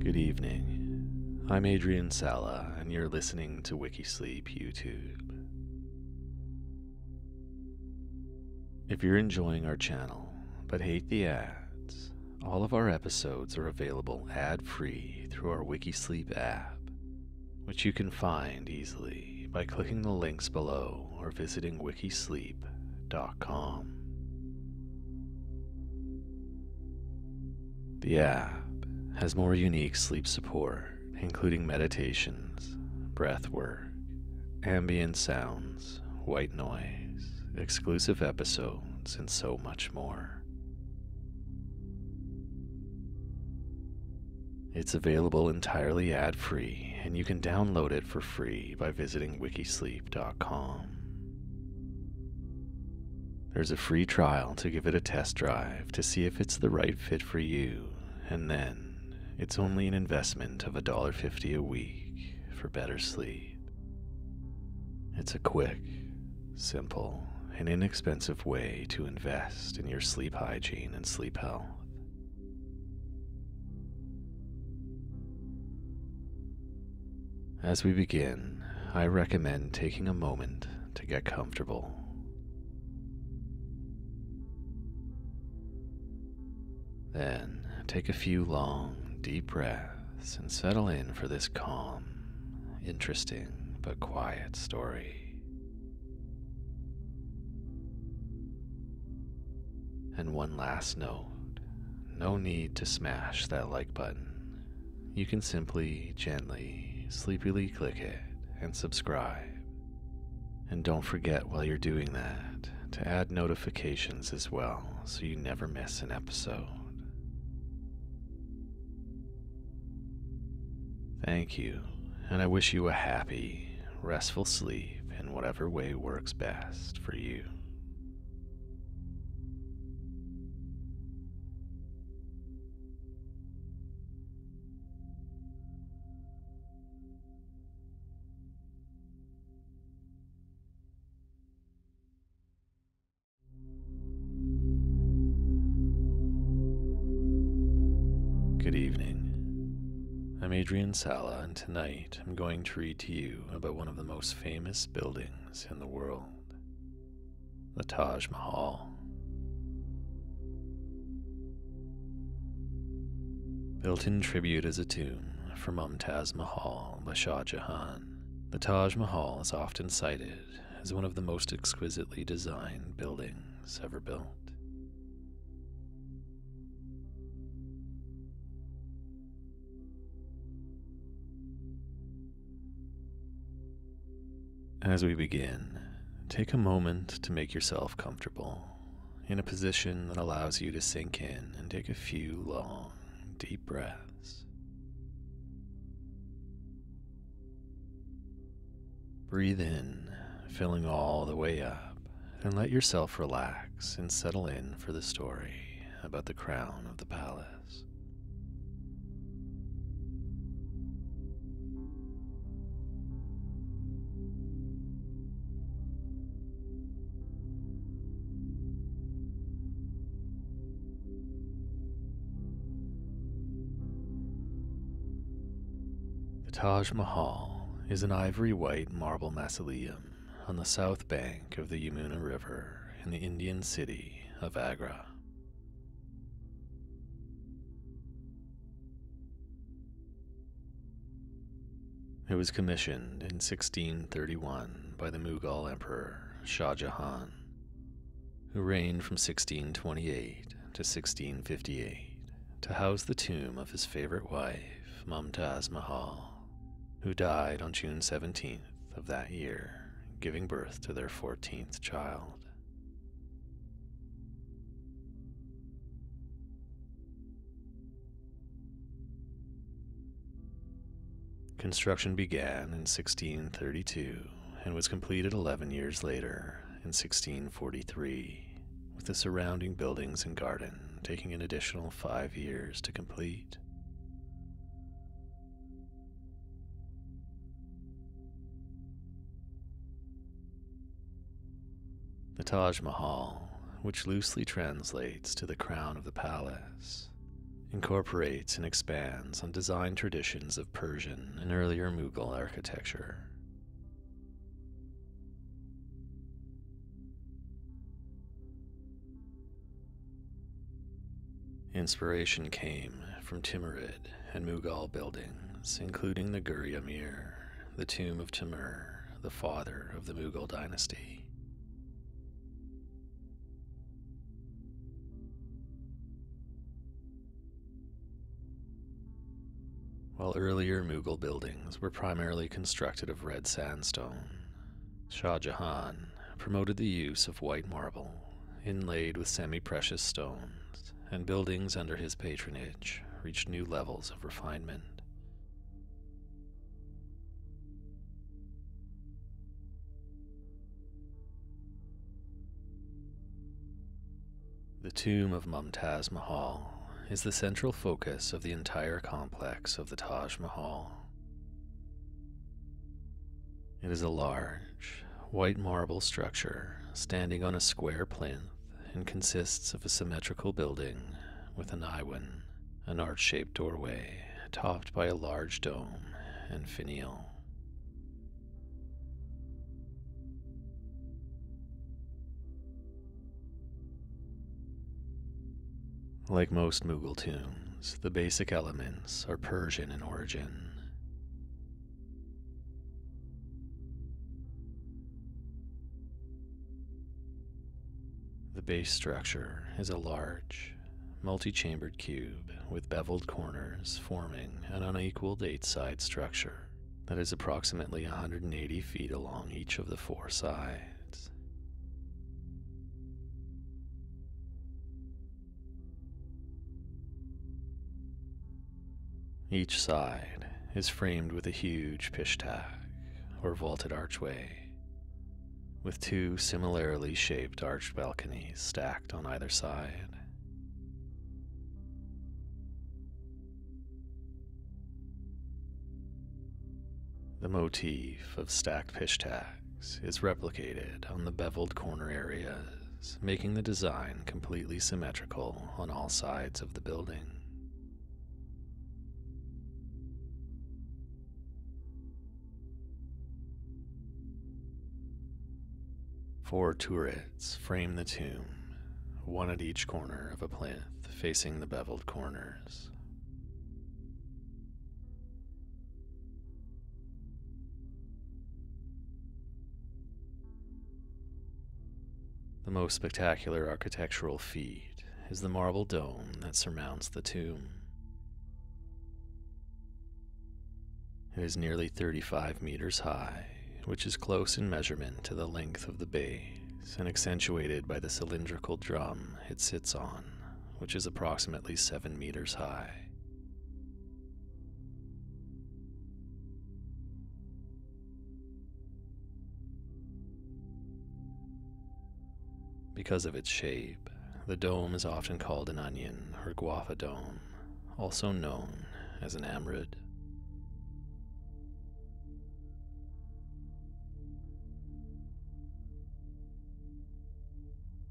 Good evening. I'm Adrien Sala, and you're listening to WikiSleep YouTube. If you're enjoying our channel but hate the ads, all of our episodes are available ad-free through our WikiSleep app, which you can find easily by clicking the links below or visiting wikisleep.com. The app has more unique sleep support, including meditations, breath work, ambient sounds, white noise, exclusive episodes, and so much more. It's available entirely ad-free, and you can download it for free by visiting wikisleep.com. There's a free trial to give it a test drive to see if it's the right fit for you, and then it's only an investment of $1.50 a week for better sleep. It's a quick, simple, and inexpensive way to invest in your sleep hygiene and sleep health. As we begin, I recommend taking a moment to get comfortable. Then take a few long, deep breaths and settle in for this calm, interesting, but quiet story. And one last note, no need to smash that like button. You can simply, gently, sleepily click it and subscribe. And don't forget while you're doing that to add notifications as well so you never miss an episode. Thank you, and I wish you a happy, restful sleep in whatever way works best for you. Good evening. I'm Adrien Sala, and tonight I'm going to read to you about one of the most famous buildings in the world, the Taj Mahal. Built in tribute as a tomb for Mumtaz Mahal by Shah Jahan, the Taj Mahal is often cited as one of the most exquisitely designed buildings ever built. As we begin, take a moment to make yourself comfortable in a position that allows you to sink in and take a few long, deep breaths. Breathe in, filling all the way up, and let yourself relax and settle in for the story about the crown of the palace. The Taj Mahal is an ivory-white marble mausoleum on the south bank of the Yamuna River in the Indian city of Agra. It was commissioned in 1631 by the Mughal Emperor Shah Jahan, who reigned from 1628 to 1658 to house the tomb of his favorite wife, Mumtaz Mahal, who died on June 17th of that year, giving birth to their 14th child. Construction began in 1632 and was completed 11 years later in 1643, with the surrounding buildings and garden taking an additional 5 years to complete. The Taj Mahal, which loosely translates to the crown of the palace, incorporates and expands on design traditions of Persian and earlier Mughal architecture. Inspiration came from Timurid and Mughal buildings, including the Gur-Yamir, the tomb of Timur, the father of the Mughal dynasty. While earlier Mughal buildings were primarily constructed of red sandstone, Shah Jahan promoted the use of white marble, inlaid with semi-precious stones, and buildings under his patronage reached new levels of refinement. The tomb of Mumtaz Mahal is the central focus of the entire complex of the Taj Mahal. It is a large, white marble structure standing on a square plinth and consists of a symmetrical building with an iwan, an arch-shaped doorway topped by a large dome and finial. Like most Mughal tombs, the basic elements are Persian in origin. The base structure is a large, multi-chambered cube with beveled corners forming an unequaled 8-side structure that is approximately 180 feet along each of the 4 sides. Each side is framed with a huge pishtag, or vaulted archway, with 2 similarly shaped arched balconies stacked on either side. The motif of stacked pishtags is replicated on the beveled corner areas, making the design completely symmetrical on all sides of the building. Four turrets frame the tomb, one at each corner of a plinth facing the beveled corners. The most spectacular architectural feat is the marble dome that surmounts the tomb. It is nearly 35 meters high, which is close in measurement to the length of the base and accentuated by the cylindrical drum it sits on, which is approximately 7 meters high. Because of its shape, the dome is often called an onion or guava dome, also known as an amrud.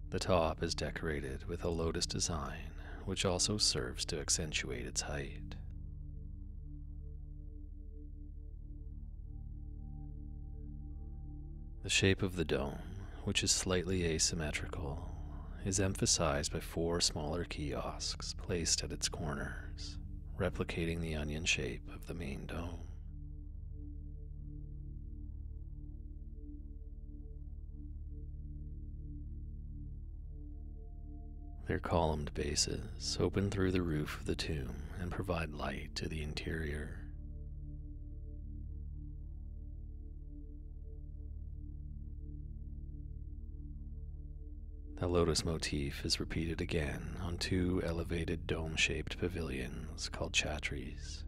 The top is decorated with a lotus design, which also serves to accentuate its height. The shape of the dome, which is slightly asymmetrical, is emphasized by 4 smaller kiosks placed at its corners, replicating the onion shape of the main dome. Their columned bases open through the roof of the tomb and provide light to the interior. The lotus motif is repeated again on 2 elevated dome-shaped pavilions called chhatris.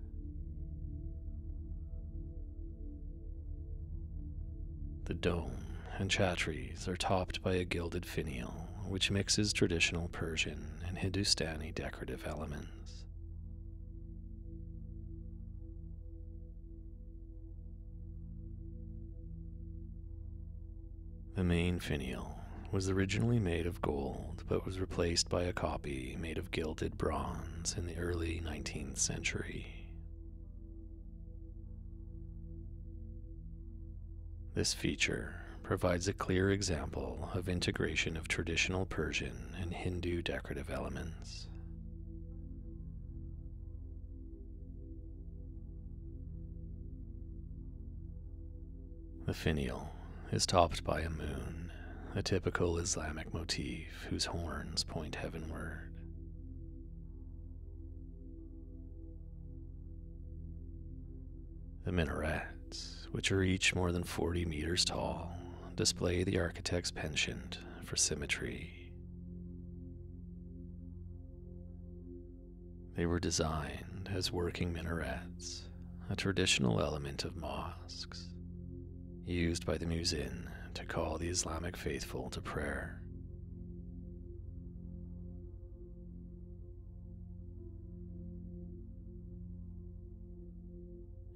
The dome and chhatris are topped by a gilded finial, which mixes traditional Persian and Hindustani decorative elements. The main finial, was originally made of gold but was replaced by a copy made of gilded bronze in the early 19th century. This feature provides a clear example of integration of traditional Persian and Hindu decorative elements. The finial is topped by a moon, a typical Islamic motif whose horns point heavenward. The minarets, which are each more than 40 meters tall, display the architect's penchant for symmetry. They were designed as working minarets, a traditional element of mosques, used by the muezzin to call the Islamic faithful to prayer.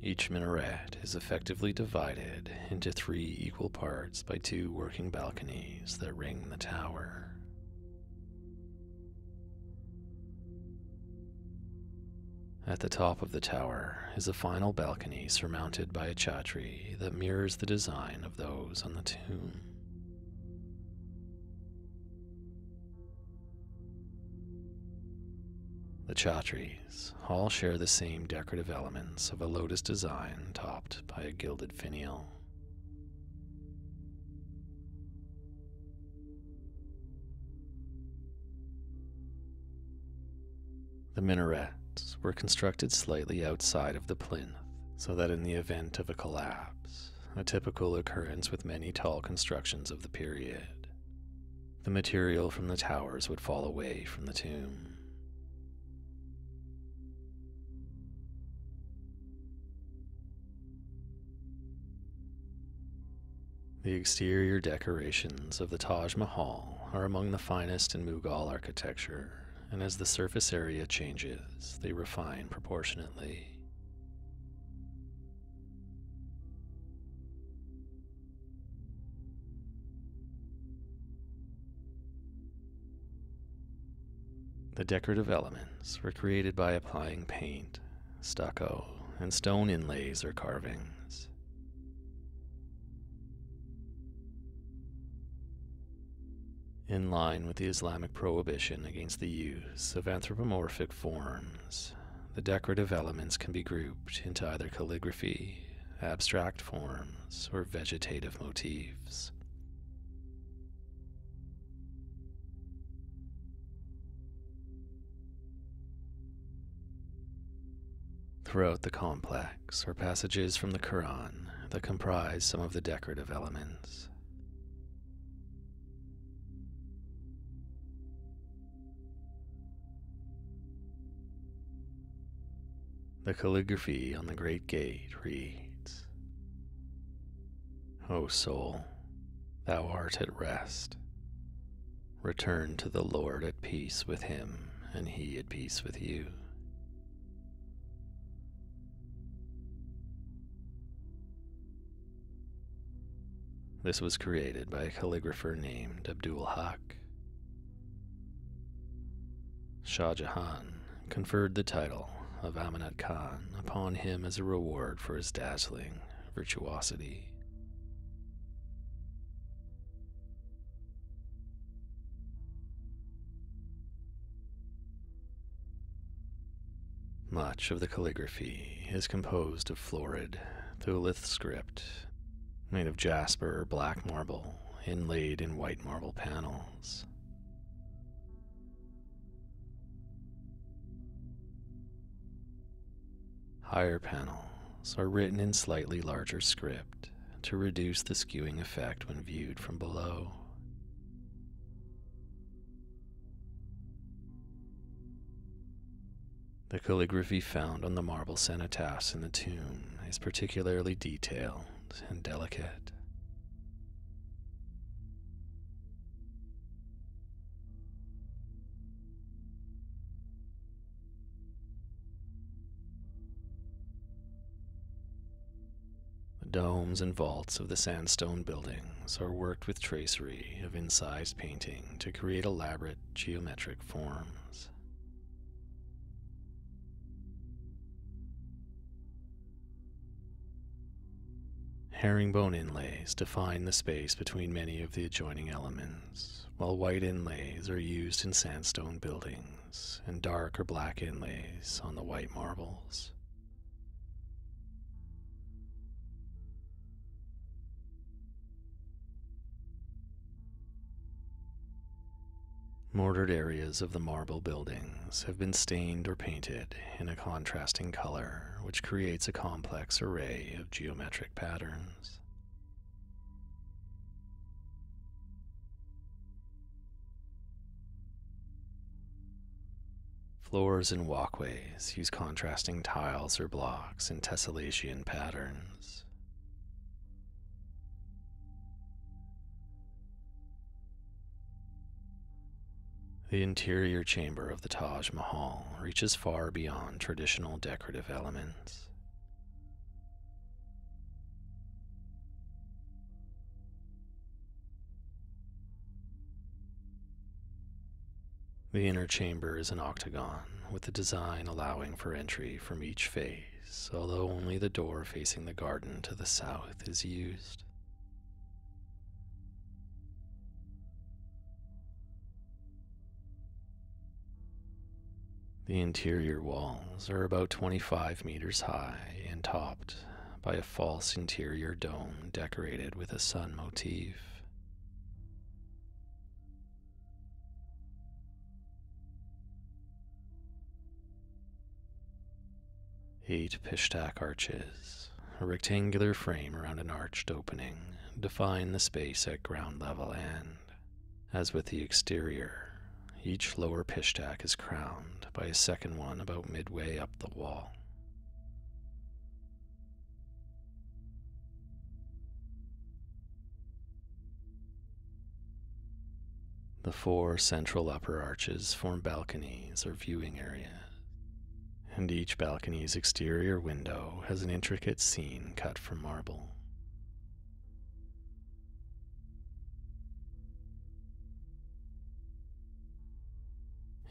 Each minaret is effectively divided into 3 equal parts by 2 working balconies that ring the tower. At the top of the tower is a final balcony surmounted by a chhatri that mirrors the design of those on the tomb. The chhatris all share the same decorative elements of a lotus design topped by a gilded finial. The minarets were constructed slightly outside of the plinth, so that in the event of a collapse, a typical occurrence with many tall constructions of the period, the material from the towers would fall away from the tomb. The exterior decorations of the Taj Mahal are among the finest in Mughal architecture, and as the surface area changes, they refine proportionately. The decorative elements were created by applying paint, stucco, and stone inlays or carvings. In line with the Islamic prohibition against the use of anthropomorphic forms, the decorative elements can be grouped into either calligraphy, abstract forms, or vegetative motifs. Throughout the complex are passages from the Quran that comprise some of the decorative elements. The calligraphy on the Great Gate reads, "O soul, thou art at rest. Return to the Lord at peace with him, and he at peace with you." This was created by a calligrapher named Abdul Haq. Shah Jahan conferred the title of Amanat Khan upon him as a reward for his dazzling virtuosity. Much of the calligraphy is composed of florid Thulith script made of jasper or black marble inlaid in white marble panels. Higher panels are written in slightly larger script to reduce the skewing effect when viewed from below. The calligraphy found on the marble cenotaphs in the tomb is particularly detailed and delicate. The domes and vaults of the sandstone buildings are worked with tracery of incised painting to create elaborate geometric forms. Herringbone inlays define the space between many of the adjoining elements, while white inlays are used in sandstone buildings and dark or black inlays on the white marbles. Mortared areas of the marble buildings have been stained or painted in a contrasting color, which creates a complex array of geometric patterns. Floors and walkways use contrasting tiles or blocks in tessellation patterns. The interior chamber of the Taj Mahal reaches far beyond traditional decorative elements. The inner chamber is an octagon, with the design allowing for entry from each face, although only the door facing the garden to the south is used. The interior walls are about 25 meters high and topped by a false interior dome decorated with a sun motif. Eight pishtak arches, a rectangular frame around an arched opening, define the space at ground level and, as with the exterior, each lower pishtak is crowned by a second one about midway up the wall. The four central upper arches form balconies or viewing areas, and each balcony's exterior window has an intricate scene cut from marble.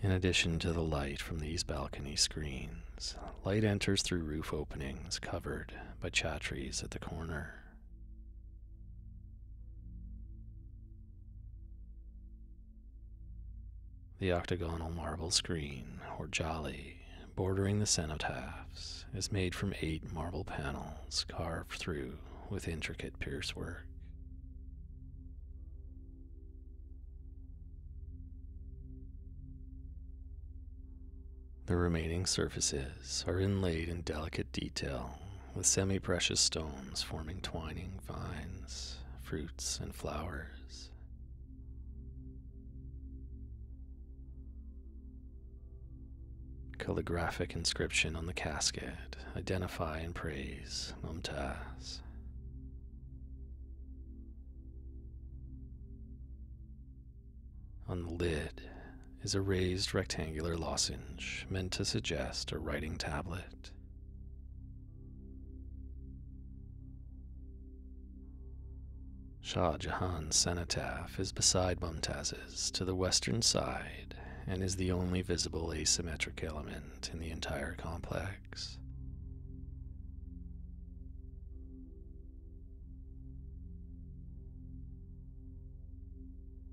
In addition to the light from these balcony screens, light enters through roof openings covered by chhatris at the corner. The octagonal marble screen, or jali, bordering the cenotaphs, is made from 8 marble panels carved through with intricate piercework. The remaining surfaces are inlaid in delicate detail with semi-precious stones forming twining vines, fruits, and flowers. Calligraphic inscription on the casket identify and praise Mumtaz. On the lid is a raised rectangular lozenge meant to suggest a writing tablet. Shah Jahan's cenotaph is beside Mumtaz's to the western side and is the only visible asymmetric element in the entire complex.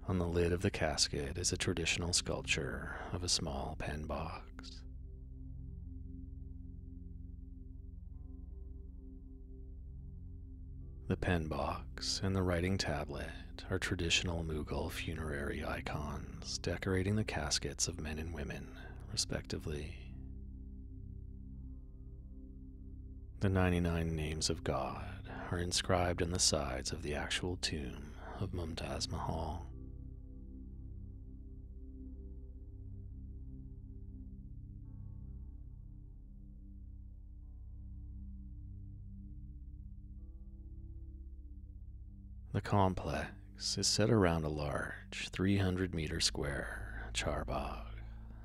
On the lid of the casket is a traditional sculpture of a small pen box. The pen box and the writing tablet are traditional Mughal funerary icons decorating the caskets of men and women, respectively. The 99 names of God are inscribed on the sides of the actual tomb of Mumtaz Mahal. The complex is set around a large 300-meter square charbagh,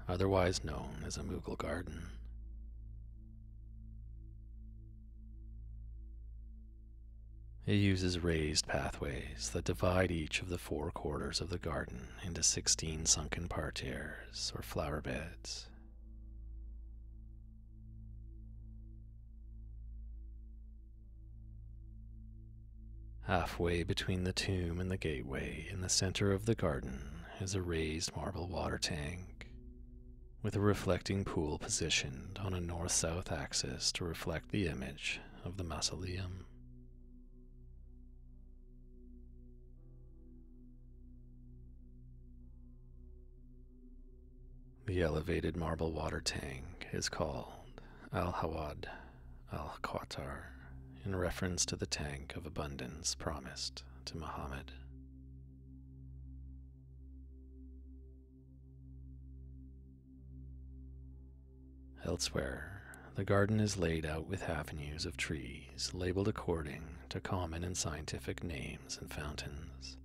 otherwise known as a Mughal garden. It uses raised pathways that divide each of the 4 quarters of the garden into 16 sunken parterres or flower beds. Halfway between the tomb and the gateway in the center of the garden is a raised marble water tank, with a reflecting pool positioned on a north-south axis to reflect the image of the mausoleum. The elevated marble water tank is called Al-Hawad al-Qatar, in reference to the tank of abundance promised to Muhammad. Elsewhere, the garden is laid out with avenues of trees labeled according to common and scientific names and fountains.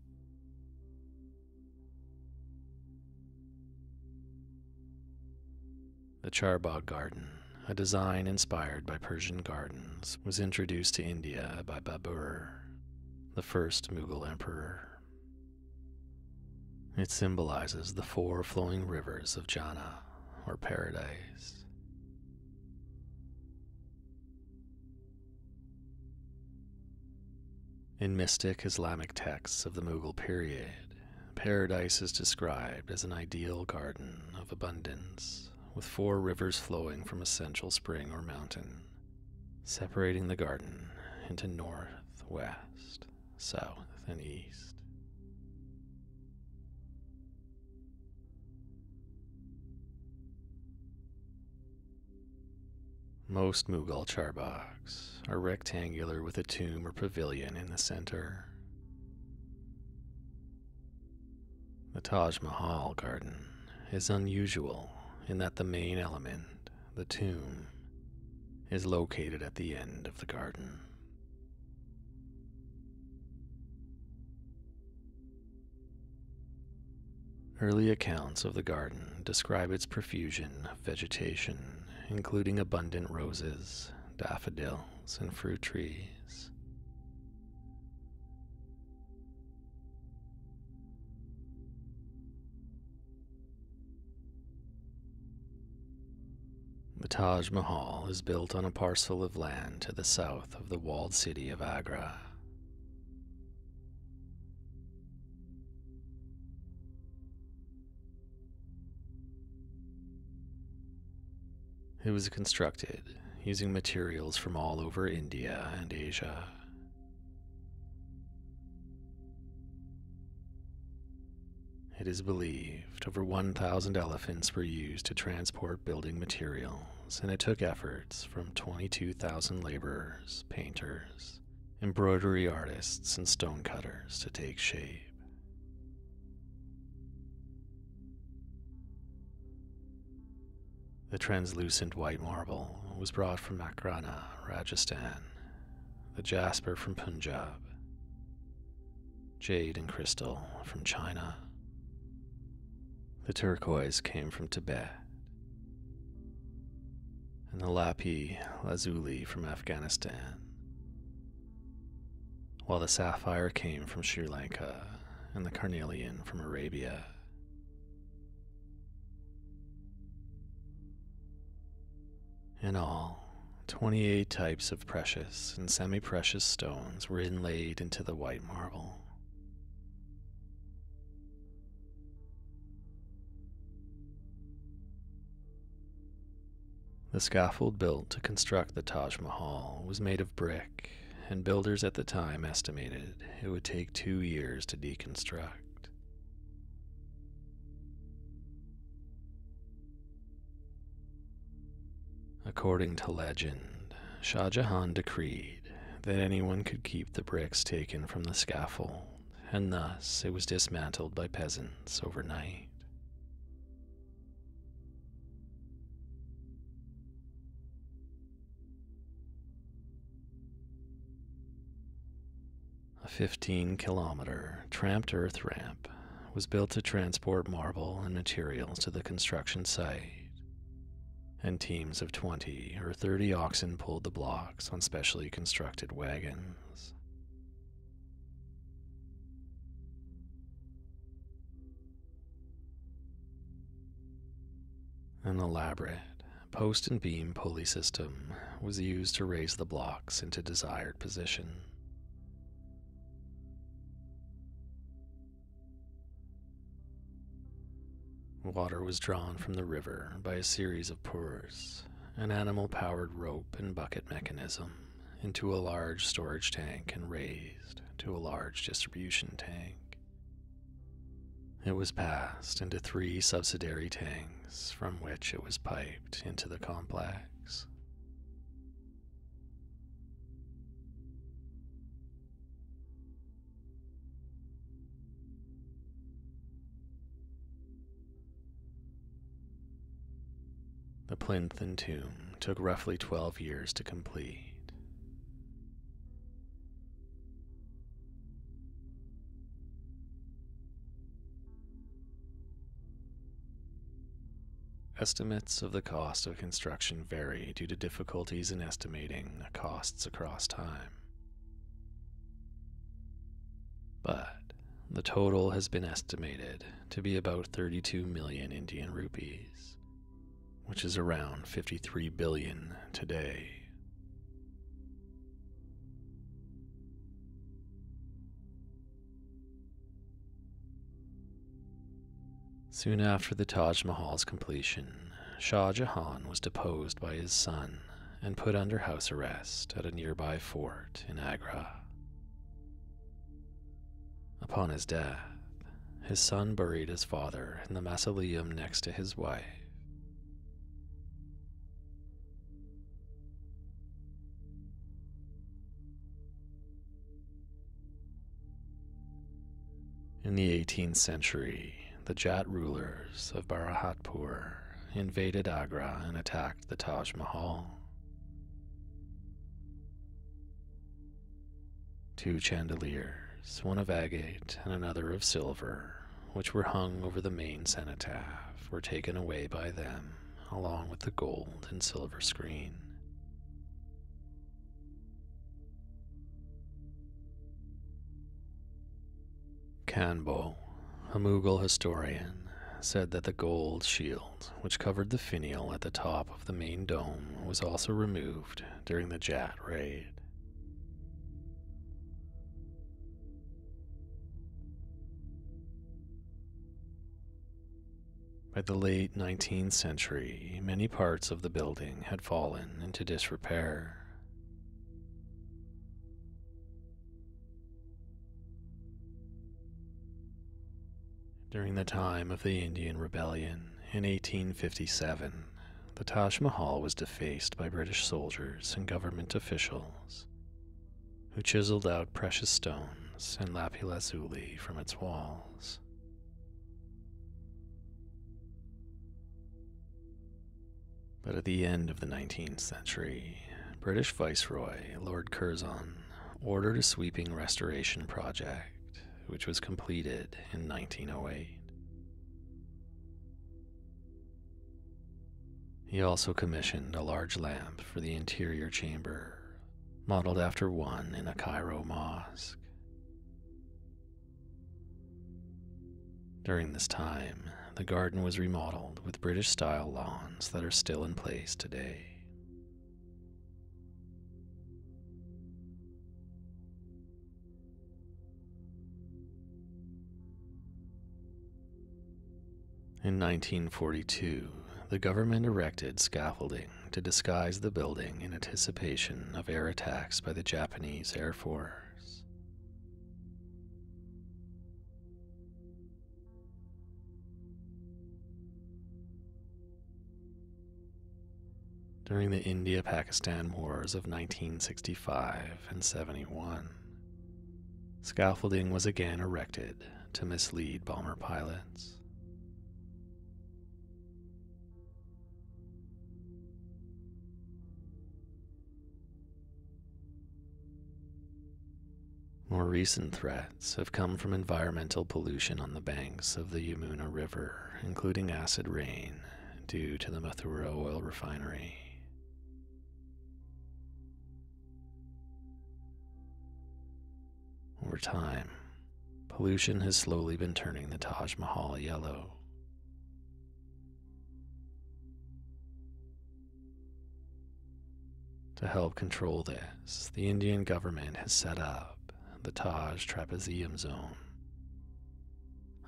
The Charbagh Garden, a design inspired by Persian gardens, was introduced to India by Babur, the first Mughal emperor. It symbolizes the 4 flowing rivers of Jannah, or paradise. In mystic Islamic texts of the Mughal period, paradise is described as an ideal garden of abundance, with 4 rivers flowing from a central spring or mountain, separating the garden into north, west, south, and east. Most Mughal charbaghs are rectangular with a tomb or pavilion in the center. The Taj Mahal garden is unusual in that the main element, the tomb, is located at the end of the garden. Early accounts of the garden describe its profusion of vegetation, including abundant roses, daffodils, and fruit trees. The Taj Mahal is built on a parcel of land to the south of the walled city of Agra. It was constructed using materials from all over India and Asia. It is believed over 1,000 elephants were used to transport building materials, and it took efforts from 22,000 laborers, painters, embroidery artists, and stonecutters to take shape. The translucent white marble was brought from Agra, Rajasthan, the jasper from Punjab, jade and crystal from China. The turquoise came from Tibet, and the lapis lazuli from Afghanistan, while the sapphire came from Sri Lanka and the carnelian from Arabia. In all, 28 types of precious and semi-precious stones were inlaid into the white marble. The scaffold built to construct the Taj Mahal was made of brick, and builders at the time estimated it would take 2 years to deconstruct. According to legend, Shah Jahan decreed that anyone could keep the bricks taken from the scaffold, and thus it was dismantled by peasants overnight. A 15-kilometer tramped earth ramp was built to transport marble and materials to the construction site, and teams of 20 or 30 oxen pulled the blocks on specially constructed wagons. An elaborate post and beam pulley system was used to raise the blocks into desired position. Water was drawn from the river by a series of pours, an animal-powered rope and bucket mechanism, into a large storage tank and raised to a large distribution tank. It was passed into 3 subsidiary tanks from which it was piped into the complex. The plinth and tomb took roughly 12 years to complete. Estimates of the cost of construction vary due to difficulties in estimating costs across time. But the total has been estimated to be about 32 million Indian rupees, which is around 53 billion today. Soon after the Taj Mahal's completion, Shah Jahan was deposed by his son and put under house arrest at a nearby fort in Agra. Upon his death, his son buried his father in the mausoleum next to his wife. In the 18th century, the Jat rulers of Bharatpur invaded Agra and attacked the Taj Mahal. 2 chandeliers, one of agate and another of silver, which were hung over the main cenotaph, were taken away by them, along with the gold and silver screen. Kanbo, a Mughal historian, said that the gold shield, which covered the finial at the top of the main dome, was also removed during the Jat raid. By the late 19th century, many parts of the building had fallen into disrepair. During the time of the Indian Rebellion in 1857, the Taj Mahal was defaced by British soldiers and government officials, who chiseled out precious stones and lapis-lazuli from its walls. But at the end of the 19th century, British Viceroy Lord Curzon ordered a sweeping restoration project, which was completed in 1908. He also commissioned a large lamp for the interior chamber, modeled after one in a Cairo mosque. During this time, the garden was remodeled with British-style lawns that are still in place today. In 1942, the government erected scaffolding to disguise the building in anticipation of air attacks by the Japanese Air Force. During the India-Pakistan Wars of 1965 and 71, scaffolding was again erected to mislead bomber pilots. More recent threats have come from environmental pollution on the banks of the Yamuna River, including acid rain due to the Mathura oil refinery. Over time, pollution has slowly been turning the Taj Mahal yellow. To help control this, the Indian government has set up the Taj Trapezium Zone,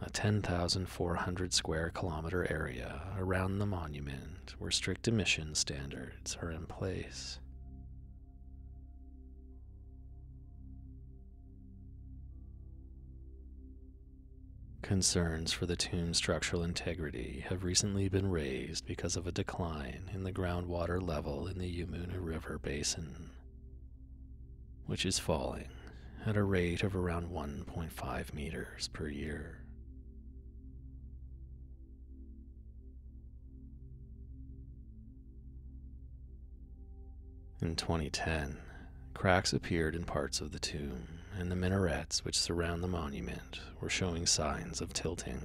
a 10,400 square kilometer area around the monument where strict emission standards are in place. Concerns for the tomb's structural integrity have recently been raised because of a decline in the groundwater level in the Yamuna River basin, which is falling at a rate of around 1.5 meters per year. In 2010, cracks appeared in parts of the tomb, and the minarets which surround the monument were showing signs of tilting,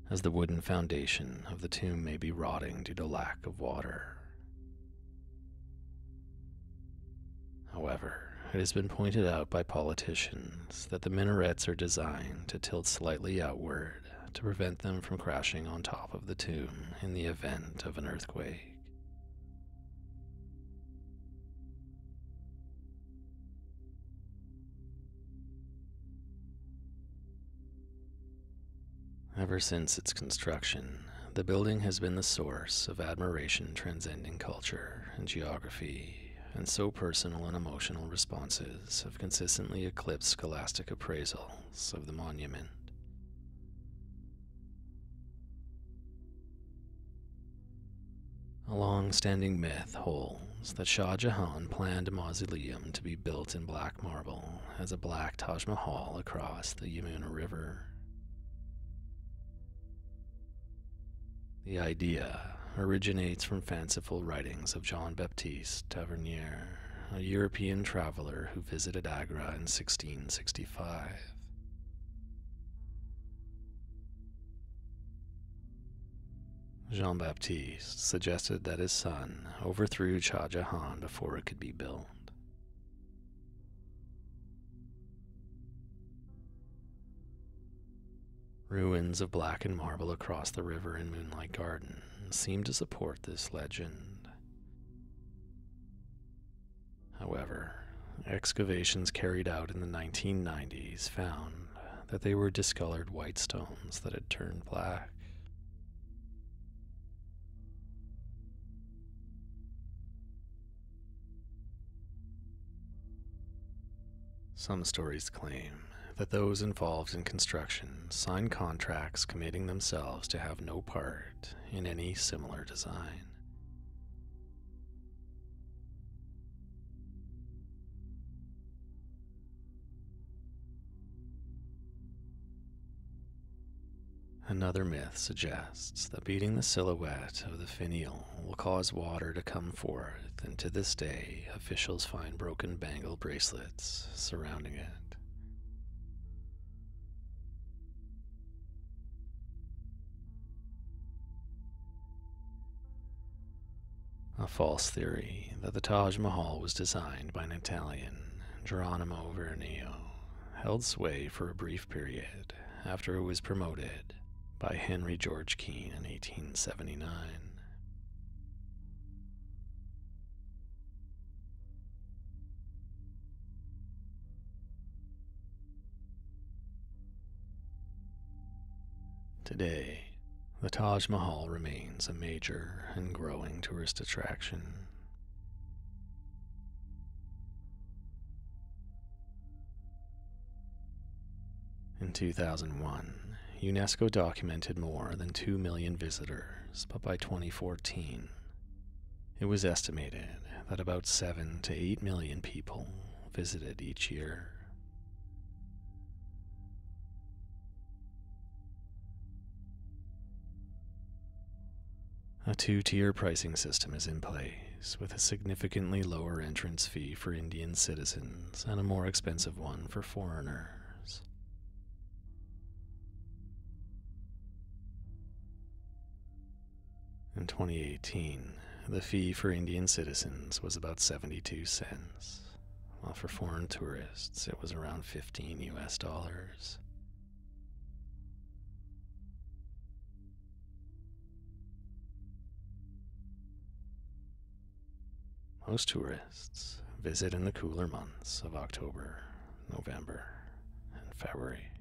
as the wooden foundation of the tomb may be rotting due to lack of water. However, it has been pointed out by politicians that the minarets are designed to tilt slightly outward to prevent them from crashing on top of the tomb in the event of an earthquake. Ever since its construction, the building has been the source of admiration transcending culture and geography, and so personal and emotional responses have consistently eclipsed scholastic appraisals of the monument. A long-standing myth holds that Shah Jahan planned a mausoleum to be built in black marble as a black Taj Mahal across the Yamuna River. The idea originates from fanciful writings of Jean-Baptiste Tavernier, a European traveler who visited Agra in 1665. Jean-Baptiste suggested that his son overthrew Shah Jahan before it could be built. Ruins of blackened marble across the river in Moonlight Garden seem to support this legend. However, excavations carried out in the 1990s found that they were discolored white stones that had turned black. Some stories claim that those involved in construction signed contracts committing themselves to have no part in any similar design. Another myth suggests that beating the silhouette of the finial will cause water to come forth, and to this day, officials find broken bangle bracelets surrounding it. A false theory that the Taj Mahal was designed by an Italian, Geronimo Vernio, held sway for a brief period after it was promoted by Henry George Keane in 1879. Today, the Taj Mahal remains a major and growing tourist attraction. In 2001, UNESCO documented more than 2 million visitors, but by 2014, it was estimated that about 7 to 8 million people visited each year. A two-tier pricing system is in place, with a significantly lower entrance fee for Indian citizens and a more expensive one for foreigners. In 2018, the fee for Indian citizens was about 72 cents, while for foreign tourists it was around $15. Most tourists visit in the cooler months of October, November, and February.